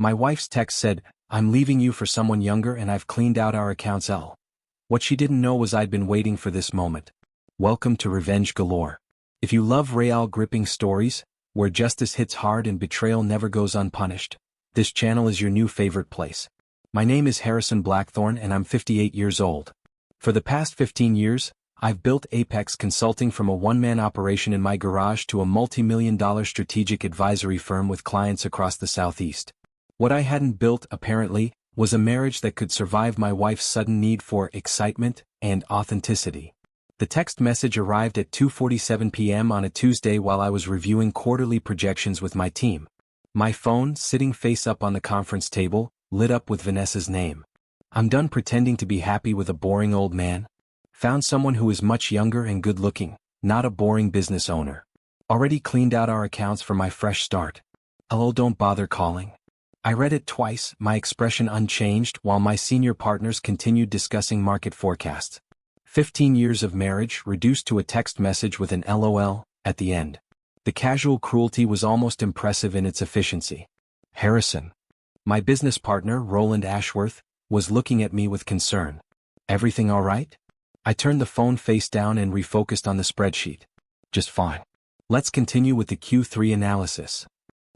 My wife's text said, "I'm leaving you for someone younger and I've cleaned out our accounts L." What she didn't know was I'd been waiting for this moment. Welcome to Revenge Galore. If you love real gripping stories, where justice hits hard and betrayal never goes unpunished, this channel is your new favorite place. My name is Harrison Blackthorne and I'm 58 years old. For the past 15 years, I've built Apex Consulting from a one-man operation in my garage to a multi-million-dollar strategic advisory firm with clients across the Southeast. What I hadn't built, apparently, was a marriage that could survive my wife's sudden need for excitement and authenticity. The text message arrived at 2:47 p.m. on a Tuesday while I was reviewing quarterly projections with my team. My phone, sitting face up on the conference table, lit up with Vanessa's name. I'm done pretending to be happy with a boring old man. Found someone who is much younger and good-looking, not a boring business owner. Already cleaned out our accounts for my fresh start. LOL, don't bother calling. I read it twice, my expression unchanged, while my senior partners continued discussing market forecasts. 15 years of marriage reduced to a text message with an LOL at the end. The casual cruelty was almost impressive in its efficiency. Harrison. My business partner, Roland Ashworth, was looking at me with concern. Everything all right? I turned the phone face down and refocused on the spreadsheet. Just fine. Let's continue with the Q3 analysis.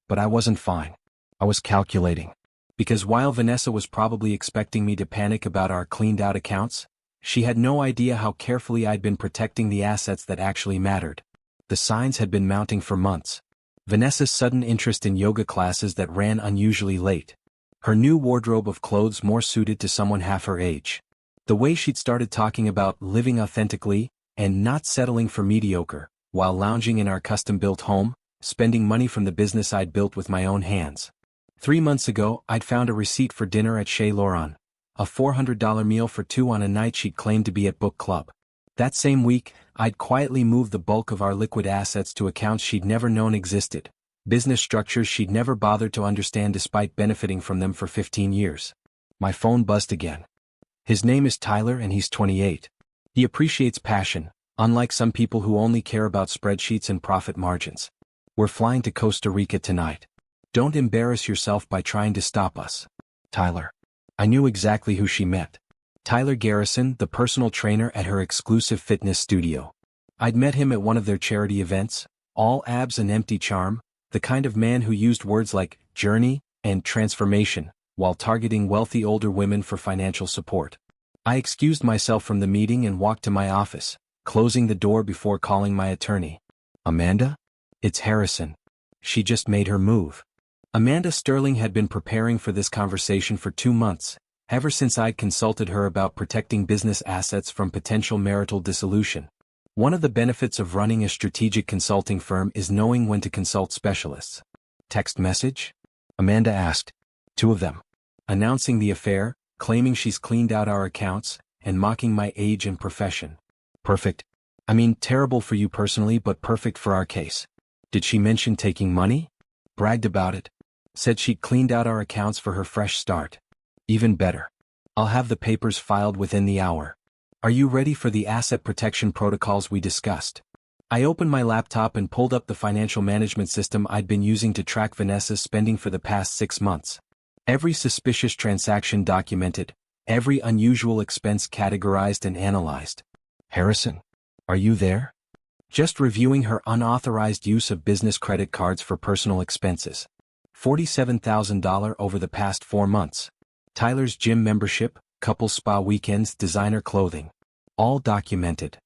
But I wasn't fine. I was calculating. Because while Vanessa was probably expecting me to panic about our cleaned-out accounts, she had no idea how carefully I'd been protecting the assets that actually mattered. The signs had been mounting for months. Vanessa's sudden interest in yoga classes that ran unusually late. Her new wardrobe of clothes more suited to someone half her age. The way she'd started talking about living authentically and not settling for mediocre, while lounging in our custom-built home, spending money from the business I'd built with my own hands. 3 months ago, I'd found a receipt for dinner at Chez Laurent, a $400 meal for two on a night she'd claimed to be at book club. That same week, I'd quietly moved the bulk of our liquid assets to accounts she'd never known existed, business structures she'd never bothered to understand despite benefiting from them for 15 years. My phone buzzed again. His name is Tyler and he's 28. He appreciates passion, unlike some people who only care about spreadsheets and profit margins. We're flying to Costa Rica tonight. Don't embarrass yourself by trying to stop us. Tyler. I knew exactly who she meant. Tyler Garrison, the personal trainer at her exclusive fitness studio. I'd met him at one of their charity events, all abs and empty charm, the kind of man who used words like journey and transformation, while targeting wealthy older women for financial support. I excused myself from the meeting and walked to my office, closing the door before calling my attorney. Amanda? It's Harrison. She just made her move. Amanda Sterling had been preparing for this conversation for 2 months, ever since I'd consulted her about protecting business assets from potential marital dissolution. One of the benefits of running a strategic consulting firm is knowing when to consult specialists. Text message? Amanda asked. 2 of them. Announcing the affair, claiming she's cleaned out our accounts, and mocking my age and profession. Perfect. I mean, terrible for you personally, but perfect for our case. Did she mention taking money? Bragged about it. Said she'd cleaned out our accounts for her fresh start. Even better. I'll have the papers filed within the hour. Are you ready for the asset protection protocols we discussed? I opened my laptop and pulled up the financial management system I'd been using to track Vanessa's spending for the past 6 months. Every suspicious transaction documented, every unusual expense categorized and analyzed. Harrison, are you there? Just reviewing her unauthorized use of business credit cards for personal expenses. $47,000 over the past 4 months. Tyler's gym membership, couple spa weekends, designer clothing. All documented.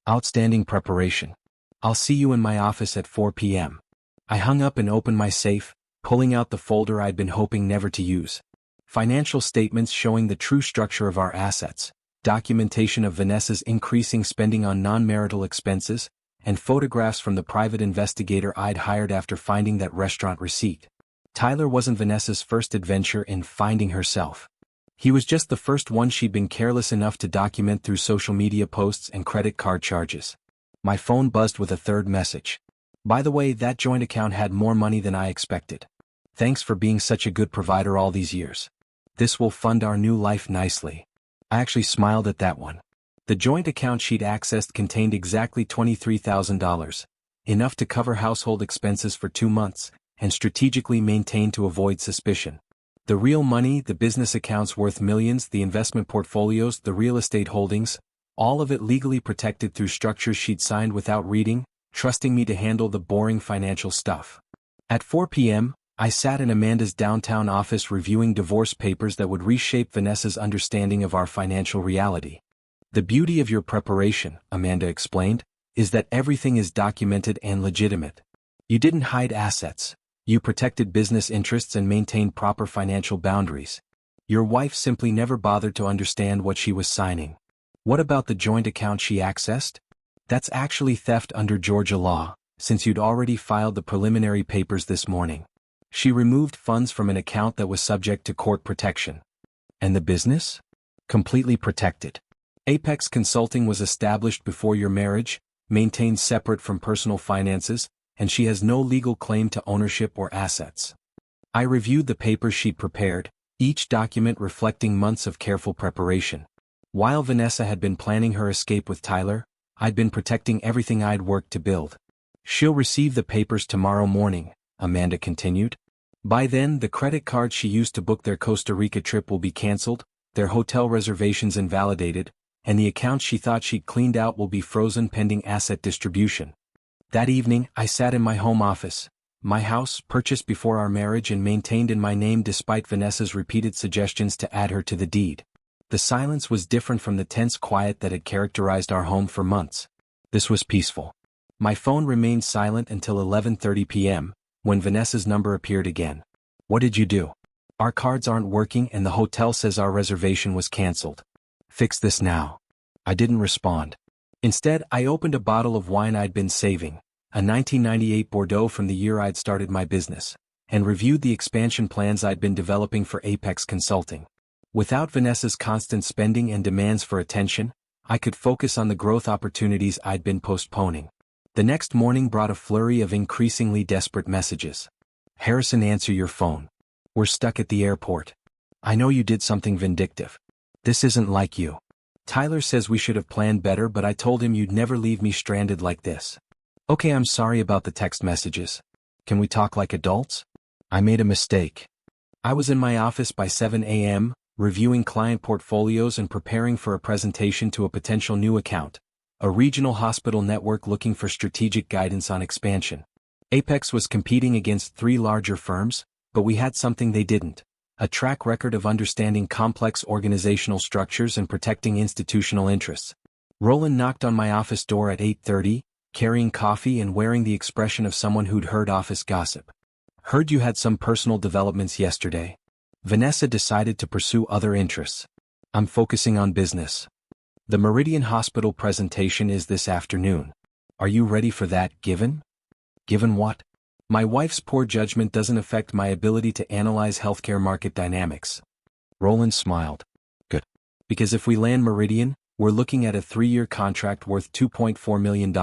Outstanding preparation. I'll see you in my office at 4 p.m. I hung up and opened my safe, pulling out the folder I'd been hoping never to use. Financial statements showing the true structure of our assets, documentation of Vanessa's increasing spending on non-marital expenses, and photographs from the private investigator I'd hired after finding that restaurant receipt. Tyler wasn't Vanessa's first adventure in finding herself. He was just the first one she'd been careless enough to document through social media posts and credit card charges. My phone buzzed with a third message. By the way, that joint account had more money than I expected. Thanks for being such a good provider all these years. This will fund our new life nicely. I actually smiled at that one. The joint account she'd accessed contained exactly $23,000, enough to cover household expenses for 2 months, and strategically maintained to avoid suspicion. The real money, the business accounts worth millions, the investment portfolios, the real estate holdings, all of it legally protected through structures she'd signed without reading, trusting me to handle the boring financial stuff. At 4 p.m., I sat in Amanda's downtown office reviewing divorce papers that would reshape Vanessa's understanding of our financial reality. The beauty of your preparation, Amanda explained, is that everything is documented and legitimate. You didn't hide assets. You protected business interests and maintained proper financial boundaries. Your wife simply never bothered to understand what she was signing. What about the joint account she accessed? That's actually theft under Georgia law, since you'd already filed the preliminary papers this morning. She removed funds from an account that was subject to court protection. And the business? Completely protected. Apex Consulting was established before your marriage, maintained separate from personal finances, and she has no legal claim to ownership or assets. I reviewed the papers she'd prepared, each document reflecting months of careful preparation. While Vanessa had been planning her escape with Tyler, I'd been protecting everything I'd worked to build. She'll receive the papers tomorrow morning, Amanda continued. By then, the credit cards she used to book their Costa Rica trip will be canceled, their hotel reservations invalidated, and the accounts she thought she'd cleaned out will be frozen pending asset distribution. That evening, I sat in my home office, my house, purchased before our marriage and maintained in my name despite Vanessa's repeated suggestions to add her to the deed. The silence was different from the tense quiet that had characterized our home for months. This was peaceful. My phone remained silent until 11:30 p.m., when Vanessa's number appeared again. What did you do? Our cards aren't working and the hotel says our reservation was canceled. Fix this now. I didn't respond. Instead, I opened a bottle of wine I'd been saving, a 1998 Bordeaux from the year I'd started my business, and reviewed the expansion plans I'd been developing for Apex Consulting. Without Vanessa's constant spending and demands for attention, I could focus on the growth opportunities I'd been postponing. The next morning brought a flurry of increasingly desperate messages. Harrison, answer your phone. We're stuck at the airport. I know you did something vindictive. This isn't like you. Tyler says we should have planned better, but I told him you'd never leave me stranded like this. Okay, I'm sorry about the text messages. Can we talk like adults? I made a mistake. I was in my office by 7 a.m., reviewing client portfolios and preparing for a presentation to a potential new account, a regional hospital network looking for strategic guidance on expansion. Apex was competing against 3 larger firms, but we had something they didn't: a track record of understanding complex organizational structures and protecting institutional interests. Roland knocked on my office door at 8:30, carrying coffee and wearing the expression of someone who'd heard office gossip. Heard you had some personal developments yesterday. Vanessa decided to pursue other interests. I'm focusing on business. The Meridian Hospital presentation is this afternoon. Are you ready for that, given? Given what? My wife's poor judgment doesn't affect my ability to analyze healthcare market dynamics. Roland smiled. Good. Because if we land Meridian, we're looking at a 3-year contract worth $2.4 million.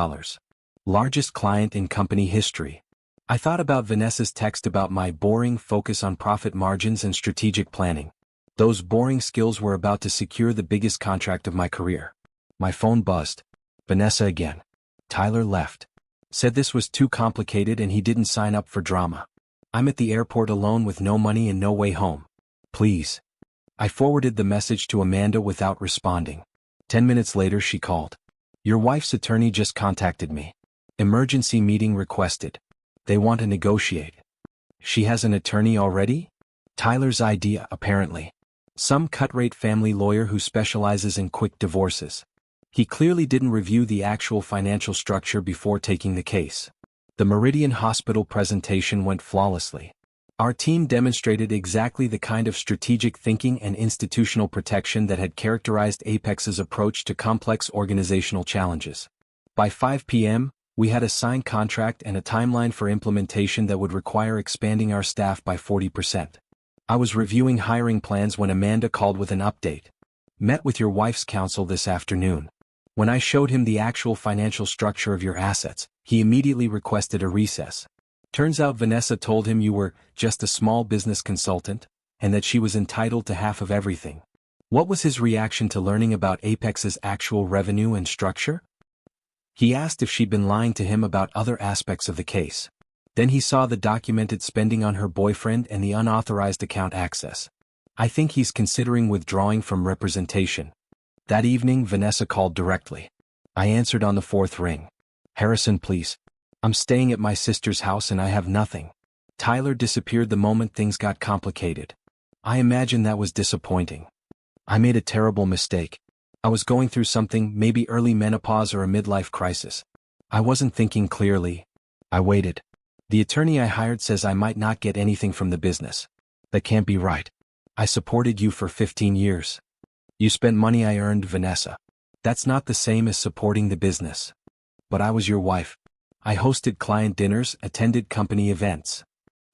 Largest client in company history. I thought about Vanessa's text about my boring focus on profit margins and strategic planning. Those boring skills were about to secure the biggest contract of my career. My phone buzzed. Vanessa again. Tyler left. Said this was too complicated and he didn't sign up for drama. I'm at the airport alone with no money and no way home. Please. I forwarded the message to Amanda without responding. 10 minutes later she called. Your wife's attorney just contacted me. Emergency meeting requested. They want to negotiate. She has an attorney already? Tyler's idea, apparently. Some cut-rate family lawyer who specializes in quick divorces. He clearly didn't review the actual financial structure before taking the case. The Meridian Hospital presentation went flawlessly. Our team demonstrated exactly the kind of strategic thinking and institutional protection that had characterized Apex's approach to complex organizational challenges. By 5 p.m., we had a signed contract and a timeline for implementation that would require expanding our staff by 40%. I was reviewing hiring plans when Amanda called with an update. Met with your wife's counsel this afternoon. When I showed him the actual financial structure of your assets, he immediately requested a recess. Turns out Vanessa told him you were just a small business consultant, and that she was entitled to half of everything. What was his reaction to learning about Apex's actual revenue and structure? He asked if she'd been lying to him about other aspects of the case. Then he saw the documented spending on her boyfriend and the unauthorized account access. I think he's considering withdrawing from representation. That evening, Vanessa called directly. I answered on the fourth ring. Harrison, please. I'm staying at my sister's house and I have nothing. Tyler disappeared the moment things got complicated. I imagine that was disappointing. I made a terrible mistake. I was going through something, maybe early menopause or a midlife crisis. I wasn't thinking clearly. I waited. The attorney I hired says I might not get anything from the business. That can't be right. I supported you for 15 years. You spent money I earned, Vanessa. That's not the same as supporting the business. But I was your wife. I hosted client dinners, attended company events,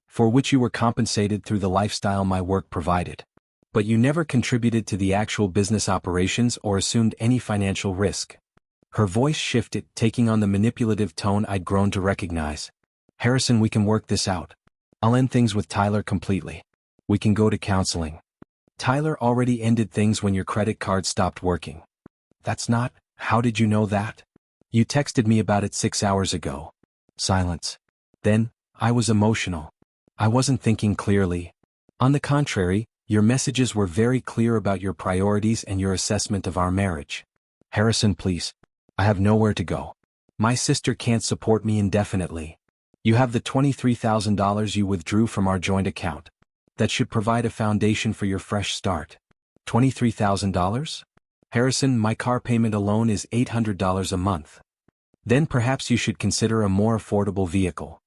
for which you were compensated through the lifestyle my work provided. But you never contributed to the actual business operations or assumed any financial risk. Her voice shifted, taking on the manipulative tone I'd grown to recognize. Harrison, we can work this out. I'll end things with Tyler completely. We can go to counseling. Tyler already ended things when your credit card stopped working. That's not, how did you know that? You texted me about it 6 hours ago. Silence. Then, I was emotional. I wasn't thinking clearly. On the contrary, your messages were very clear about your priorities and your assessment of our marriage. Harrison, please. I have nowhere to go. My sister can't support me indefinitely. You have the $23,000 you withdrew from our joint account. That should provide a foundation for your fresh start. $23,000? Harrison, my car payment alone is $800 a month. Then perhaps you should consider a more affordable vehicle.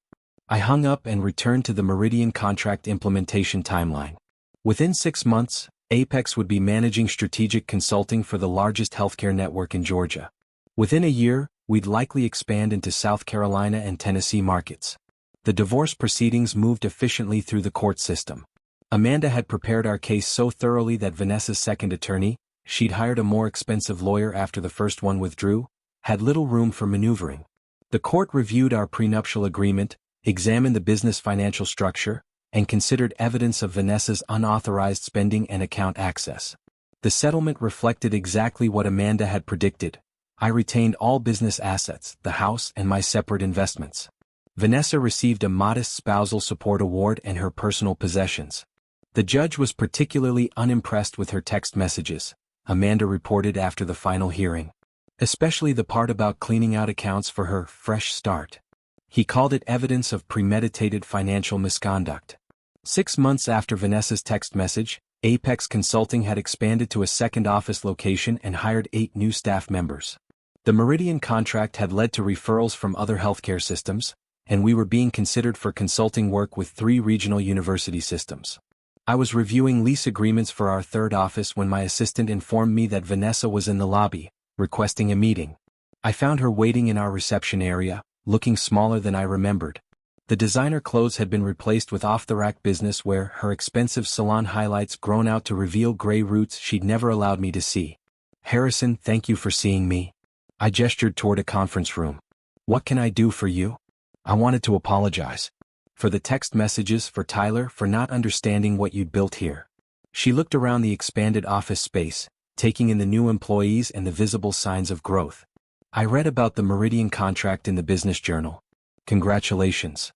I hung up and returned to the Meridian contract implementation timeline. Within 6 months, Apex would be managing strategic consulting for the largest healthcare network in Georgia. Within a year, we'd likely expand into South Carolina and Tennessee markets. The divorce proceedings moved efficiently through the court system. Amanda had prepared our case so thoroughly that Vanessa's second attorney, she'd hired a more expensive lawyer after the first one withdrew, had little room for maneuvering. The court reviewed our prenuptial agreement, examined the business financial structure, and considered evidence of Vanessa's unauthorized spending and account access. The settlement reflected exactly what Amanda had predicted. I retained all business assets, the house and my separate investments. Vanessa received a modest spousal support award and her personal possessions. The judge was particularly unimpressed with her text messages, Amanda reported after the final hearing. Especially the part about cleaning out accounts for her fresh start. He called it evidence of premeditated financial misconduct. 6 months after Vanessa's text message, Apex Consulting had expanded to a second office location and hired 8 new staff members. The Meridian contract had led to referrals from other healthcare systems, and we were being considered for consulting work with 3 regional university systems. I was reviewing lease agreements for our third office when my assistant informed me that Vanessa was in the lobby, requesting a meeting. I found her waiting in our reception area, looking smaller than I remembered. The designer clothes had been replaced with off-the-rack business wear, her expensive salon highlights grown out to reveal gray roots she'd never allowed me to see. Harrison, thank you for seeing me. I gestured toward a conference room. What can I do for you? I wanted to apologize. For the text messages, for Tyler, for not understanding what you'd built here. She looked around the expanded office space, taking in the new employees and the visible signs of growth. I read about the Meridian contract in the business journal. Congratulations.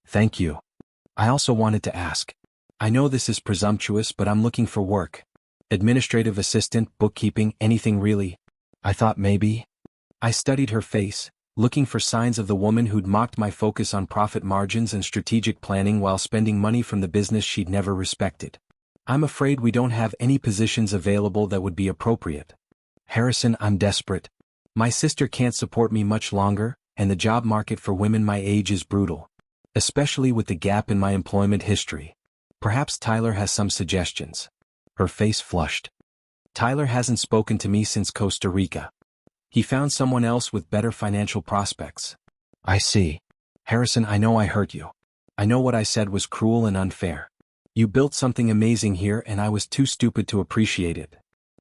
Thank you. I also wanted to ask. I know this is presumptuous, but I'm looking for work. Administrative assistant, bookkeeping, anything really. I thought maybe. I studied her face, looking for signs of the woman who'd mocked my focus on profit margins and strategic planning while spending money from the business she'd never respected. I'm afraid we don't have any positions available that would be appropriate. Harrison, I'm desperate. My sister can't support me much longer, and the job market for women my age is brutal. Especially with the gap in my employment history. Perhaps Tyler has some suggestions. Her face flushed. Tyler hasn't spoken to me since Costa Rica. He found someone else with better financial prospects. I see. Harrison, I know I hurt you. I know what I said was cruel and unfair. You built something amazing here and I was too stupid to appreciate it.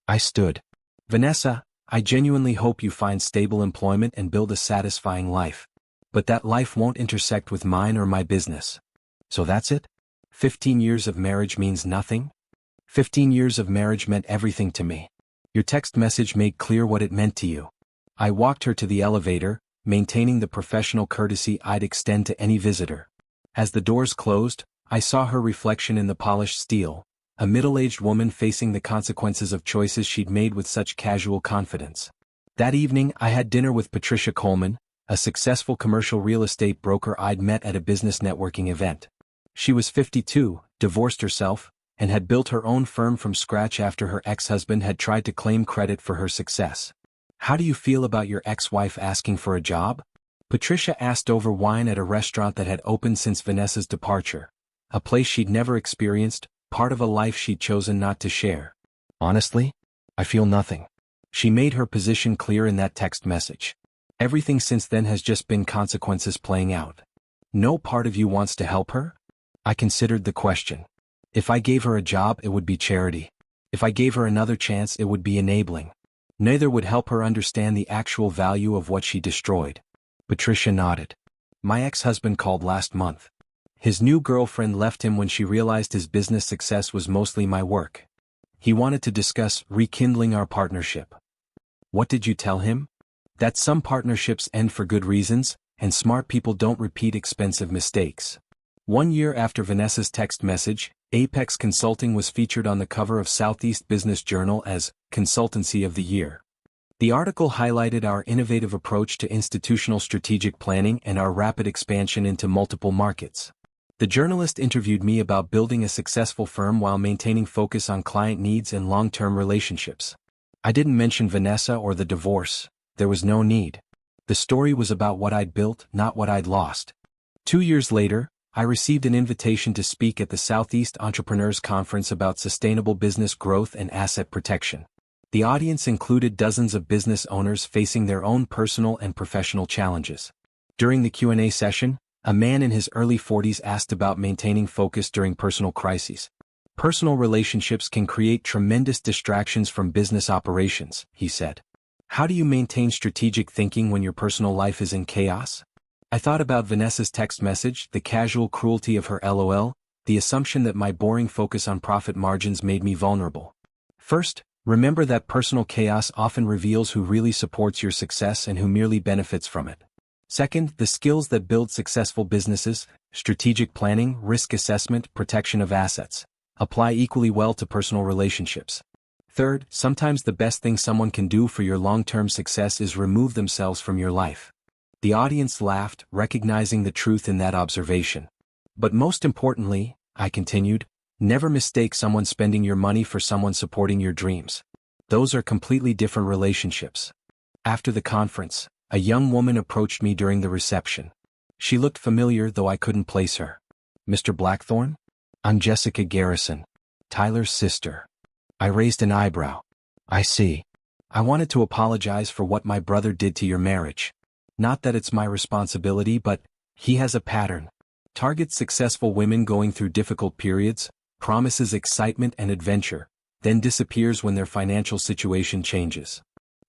I stood. Vanessa, I genuinely hope you find stable employment and build a satisfying life. But that life won't intersect with mine or my business. So that's it? 15 years of marriage means nothing? 15 years of marriage meant everything to me. Your text message made clear what it meant to you. I walked her to the elevator, maintaining the professional courtesy I'd extend to any visitor. As the doors closed, I saw her reflection in the polished steel, a middle-aged woman facing the consequences of choices she'd made with such casual confidence. That evening I had dinner with Patricia Coleman, a successful commercial real estate broker I'd met at a business networking event. She was 52, divorced herself, and had built her own firm from scratch after her ex-husband had tried to claim credit for her success. "How do you feel about your ex-wife asking for a job?" Patricia asked over wine at a restaurant that had opened since Vanessa's departure, a place she'd never experienced, part of a life she'd chosen not to share. "Honestly, I feel nothing." She made her position clear in that text message. "Everything since then has just been consequences playing out." "No part of you wants to help her?" I considered the question. If I gave her a job, it would be charity. If I gave her another chance, it would be enabling. Neither would help her understand the actual value of what she destroyed. Patricia nodded. "My ex-husband called last month. His new girlfriend left him when she realized his business success was mostly my work. He wanted to discuss rekindling our partnership." "What did you tell him?" "That some partnerships end for good reasons, and smart people don't repeat expensive mistakes." 1 year after Vanessa's text message, Apex Consulting was featured on the cover of Southeast Business Journal as Consultancy of the Year. The article highlighted our innovative approach to institutional strategic planning and our rapid expansion into multiple markets. The journalist interviewed me about building a successful firm while maintaining focus on client needs and long-term relationships. I didn't mention Vanessa or the divorce. There was no need. The story was about what I'd built, not what I'd lost. 2 years later, I received an invitation to speak at the Southeast Entrepreneurs Conference about sustainable business growth and asset protection. The audience included dozens of business owners facing their own personal and professional challenges. During the Q&A session, a man in his early 40s asked about maintaining focus during personal crises. "Personal relationships can create tremendous distractions from business operations," he said. "How do you maintain strategic thinking when your personal life is in chaos?" I thought about Vanessa's text message, the casual cruelty of her LOL, the assumption that my boring focus on profit margins made me vulnerable. First, remember that personal chaos often reveals who really supports your success and who merely benefits from it. Second, the skills that build successful businesses, strategic planning, risk assessment, protection of assets, apply equally well to personal relationships. Third, sometimes the best thing someone can do for your long-term success is remove themselves from your life. The audience laughed, recognizing the truth in that observation. But most importantly, I continued, never mistake someone spending your money for someone supporting your dreams. Those are completely different relationships. After the conference, a young woman approached me during the reception. She looked familiar, though I couldn't place her. "Mr. Blackthorne?" "I'm Jessica Garrison, Tyler's sister." I raised an eyebrow. "I see. I wanted to apologize for what my brother did to your marriage. Not that it's my responsibility, but he has a pattern. Targets successful women going through difficult periods, promises excitement and adventure, then disappears when their financial situation changes.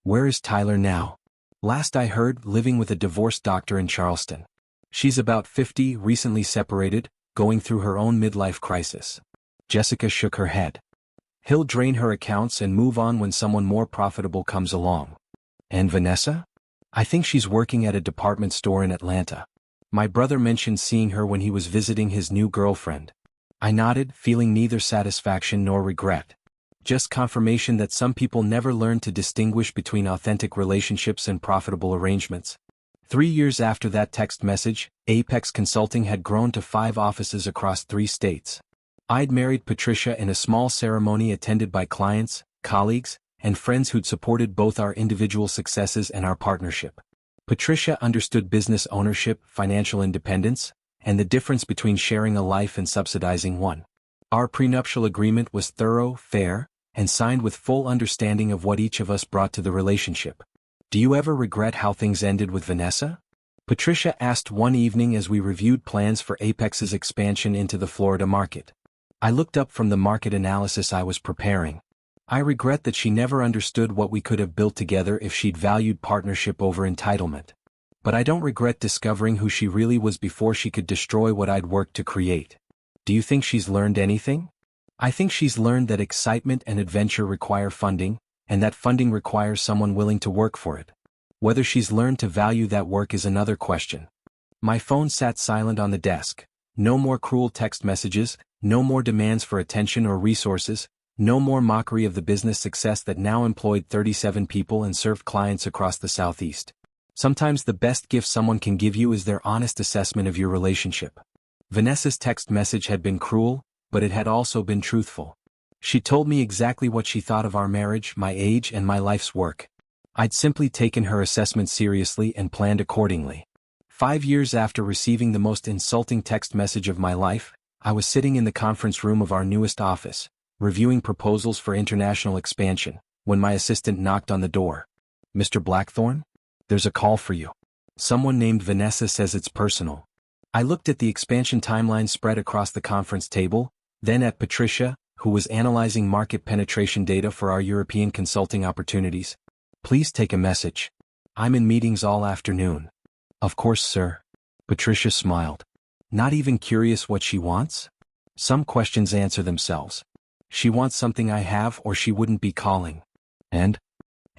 Where is Tyler now?" "Last I heard, living with a divorced doctor in Charleston. She's about 50, recently separated, going through her own midlife crisis." Jessica shook her head. "He'll drain her accounts and move on when someone more profitable comes along." "And Vanessa?" "I think she's working at a department store in Atlanta. My brother mentioned seeing her when he was visiting his new girlfriend." I nodded, feeling neither satisfaction nor regret. Just confirmation that some people never learn to distinguish between authentic relationships and profitable arrangements. 3 years after that text message, Apex Consulting had grown to 5 offices across 3 states. I'd married Patricia in a small ceremony attended by clients, colleagues, and friends who'd supported both our individual successes and our partnership. Patricia understood business ownership, financial independence, and the difference between sharing a life and subsidizing one. Our prenuptial agreement was thorough, fair, and signed with full understanding of what each of us brought to the relationship. "Do you ever regret how things ended with Vanessa?" Patricia asked one evening as we reviewed plans for Apex's expansion into the Florida market. I looked up from the market analysis I was preparing. "I regret that she never understood what we could have built together if she'd valued partnership over entitlement. But I don't regret discovering who she really was before she could destroy what I'd worked to create." "Do you think she's learned anything?" "I think she's learned that excitement and adventure require funding, and that funding requires someone willing to work for it. Whether she's learned to value that work is another question." My phone sat silent on the desk, No more cruel text messages, no more demands for attention or resources, no more mockery of the business success that now employed 37 people and served clients across the Southeast. Sometimes the best gift someone can give you is their honest assessment of your relationship. Vanessa's text message had been cruel, but it had also been truthful. She told me exactly what she thought of our marriage, my age, and my life's work. I'd simply taken her assessment seriously and planned accordingly. 5 years after receiving the most insulting text message of my life, I was sitting in the conference room of our newest office, reviewing proposals for international expansion, when my assistant knocked on the door. "Mr. Blackthorne? There's a call for you. Someone named Vanessa says it's personal." I looked at the expansion timeline spread across the conference table, then at Patricia, who was analyzing market penetration data for our European consulting opportunities. "Please take a message. I'm in meetings all afternoon." "Of course, sir." Patricia smiled. Not even curious what she wants? Some questions answer themselves. She wants something I have or she wouldn't be calling. And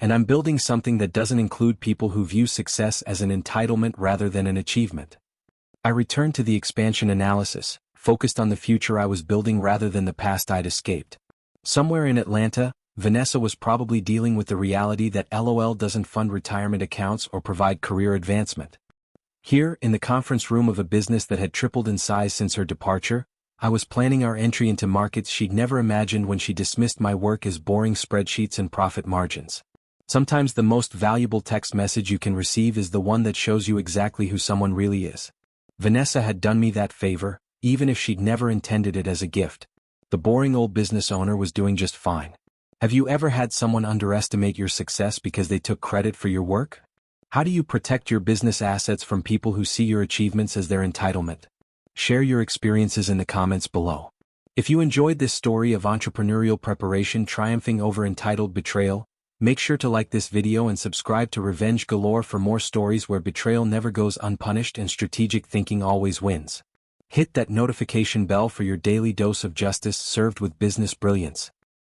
I'm building something that doesn't include people who view success as an entitlement rather than an achievement. I returned to the expansion analysis, focused on the future I was building rather than the past I'd escaped. Somewhere in Atlanta, Vanessa was probably dealing with the reality that LOL doesn't fund retirement accounts or provide career advancement. Here, in the conference room of a business that had tripled in size since her departure, I was planning our entry into markets she'd never imagined when she dismissed my work as boring spreadsheets and profit margins. Sometimes the most valuable text message you can receive is the one that shows you exactly who someone really is. Vanessa had done me that favor, even if she'd never intended it as a gift. The boring old business owner was doing just fine. Have you ever had someone underestimate your success because they took credit for your work? How do you protect your business assets from people who see your achievements as their entitlement? Share your experiences in the comments below. If you enjoyed this story of entrepreneurial preparation triumphing over entitled betrayal, make sure to like this video and subscribe to Revenge Galore for more stories where betrayal never goes unpunished and strategic thinking always wins. Hit that notification bell for your daily dose of justice served with business brilliance.